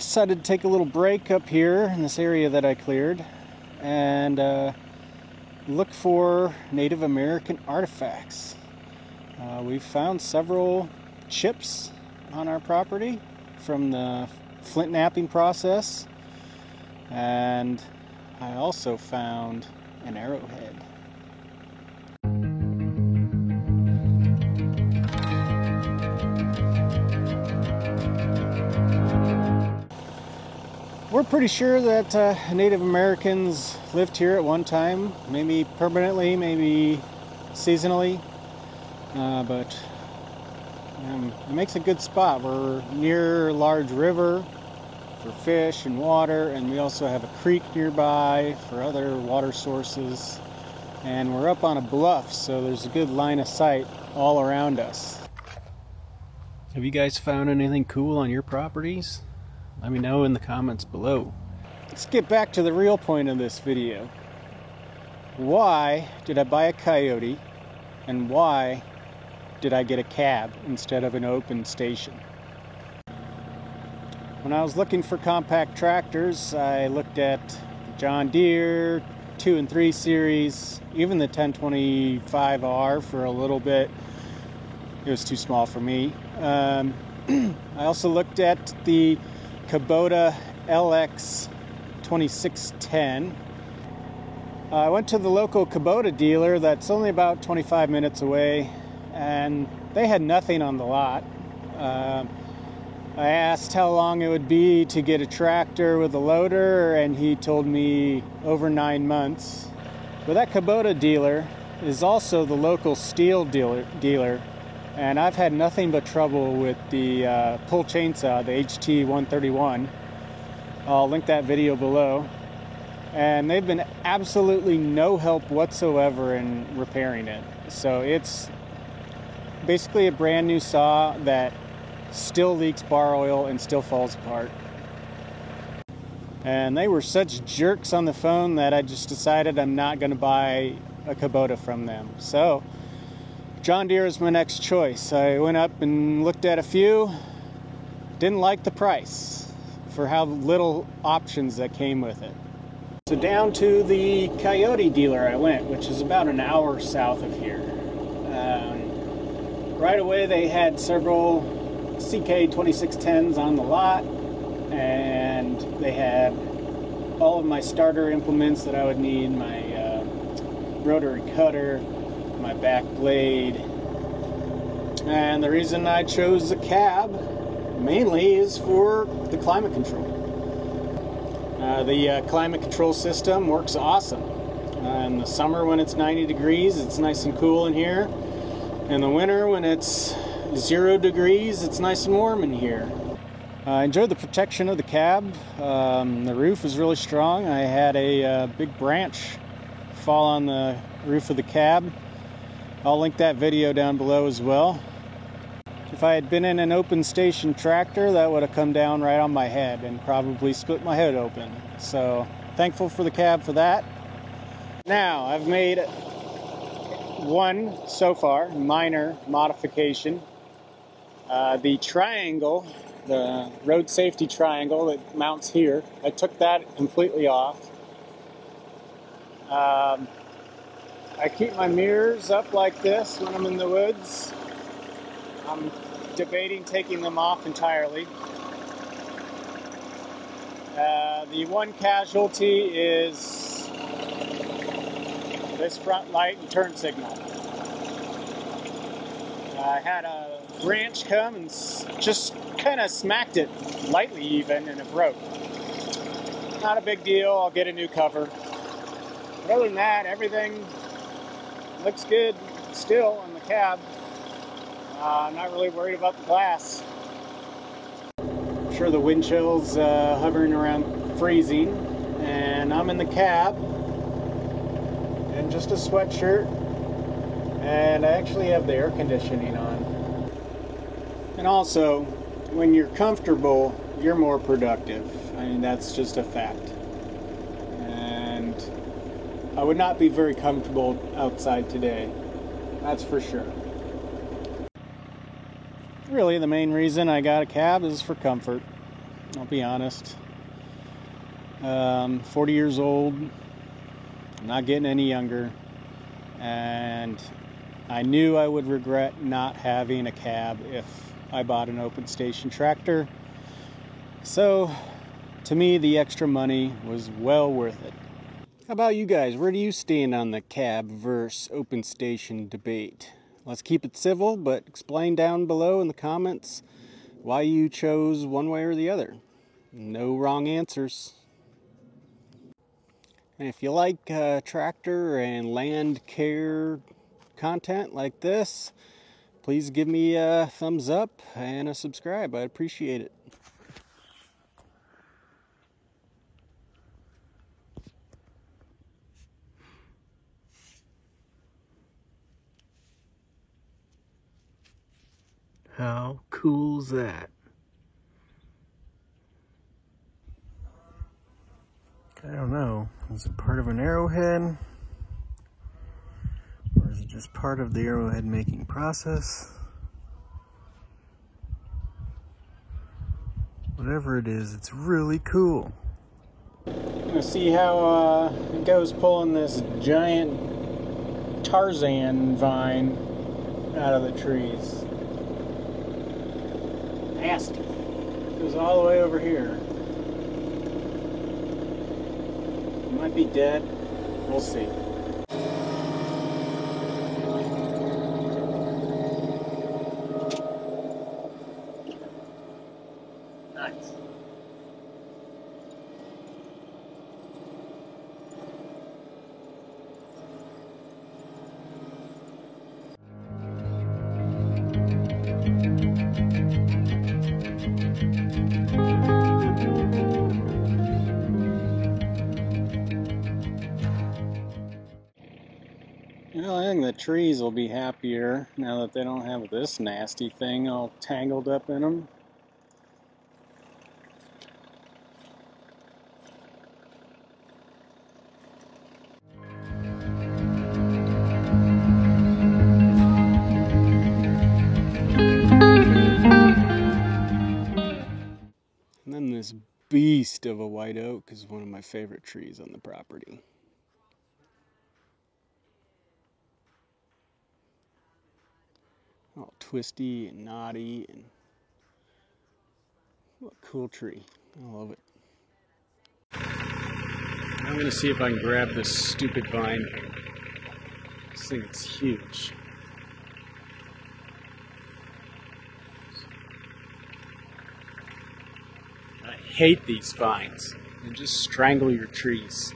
decided to take a little break up here in this area that I cleared and look for Native American artifacts. We've found several chips on our property from the flint knapping process, and I also found an arrowhead. We're pretty sure that Native Americans lived here at one time, maybe permanently, maybe seasonally, but it makes a good spot. We're near a large river for fish and water, and we also have a creek nearby for other water sources, and we're up on a bluff, so there's a good line of sight all around us. Have you guys found anything cool on your properties? Let me know in the comments below. Let's get back to the real point of this video. Why did I buy a Coyote, and why did I get a cab instead of an open station? When I was looking for compact tractors, I looked at the John Deere 2 and 3 series, even the 1025R for a little bit. It was too small for me. I also looked at the Kubota LX 2610. I went to the local Kubota dealer that's only about 25 minutes away, and they had nothing on the lot. I asked how long it would be to get a tractor with a loader, and he told me over 9 months. But that Kubota dealer is also the local steel dealer, and I've had nothing but trouble with the pull chainsaw, the HT131. I'll link that video below. And they've been absolutely no help whatsoever in repairing it. So it's basically a brand new saw that still leaks bar oil and still falls apart. And they were such jerks on the phone that I just decided I'm not going to buy a Kubota from them. So John Deere is my next choice. I went up and looked at a few. Didn't like the price for how little options that came with it. So down to the Coyote dealer I went, which is about an hour south of here. Right away they had several CK2610s on the lot, and they had all of my starter implements that I would need, my rotary cutter, my back blade. And the reason I chose the cab mainly is for the climate control. The climate control system works awesome. In the summer when it's 90 degrees, it's nice and cool in here. In the winter when it's 0 degrees, it's nice and warm in here. I enjoyed the protection of the cab. The roof is really strong. I had a big branch fall on the roof of the cab. I'll link that video down below as well. If I had been in an open station tractor, that would have come down right on my head and probably split my head open. So thankful for the cab for that. Now I've made one so far minor modification. The triangle, the road safety triangle that mounts here, I took that completely off. I keep my mirrors up like this when I'm in the woods. I'm debating taking them off entirely. The one casualty is this front light and turn signal. I had a branch come and just kind of smacked it lightly even, and it broke. Not a big deal, I'll get a new cover. But other than that, everything looks good still on the cab. I'm not really worried about the glass. I'm sure the wind chill's hovering around freezing, and I'm in the cab in just a sweatshirt, and I actually have the air conditioning on. And also, when you're comfortable, you're more productive. I mean, that's just a fact. And I would not be very comfortable outside today, that's for sure. Really, the main reason I got a cab is for comfort. I'll be honest. 40 years old, not getting any younger, and I knew I would regret not having a cab if I bought an open station tractor. So, to me, the extra money was well worth it. How about you guys? Where do you stand on the cab versus open station debate? Let's keep it civil, but explain down below in the comments why you chose one way or the other. No wrong answers. And if you like tractor and land care content like this, please give me a thumbs up and a subscribe. I'd appreciate it. How cool's that? I don't know. Is it part of an arrowhead? Or is it just part of the arrowhead making process? Whatever it is, it's really cool. I'm gonna see how it goes pulling this giant Tarzan vine out of the trees. Nasty. Goes all the way over here. Might be dead. We'll see. Nice. I think the trees will be happier now that they don't have this nasty thing all tangled up in them. And then this beast of a white oak is one of my favorite trees on the property. All twisty and knotty, and what a cool tree. I love it. I'm gonna see if I can grab this stupid vine. This thing's huge. I hate these vines. They just strangle your trees.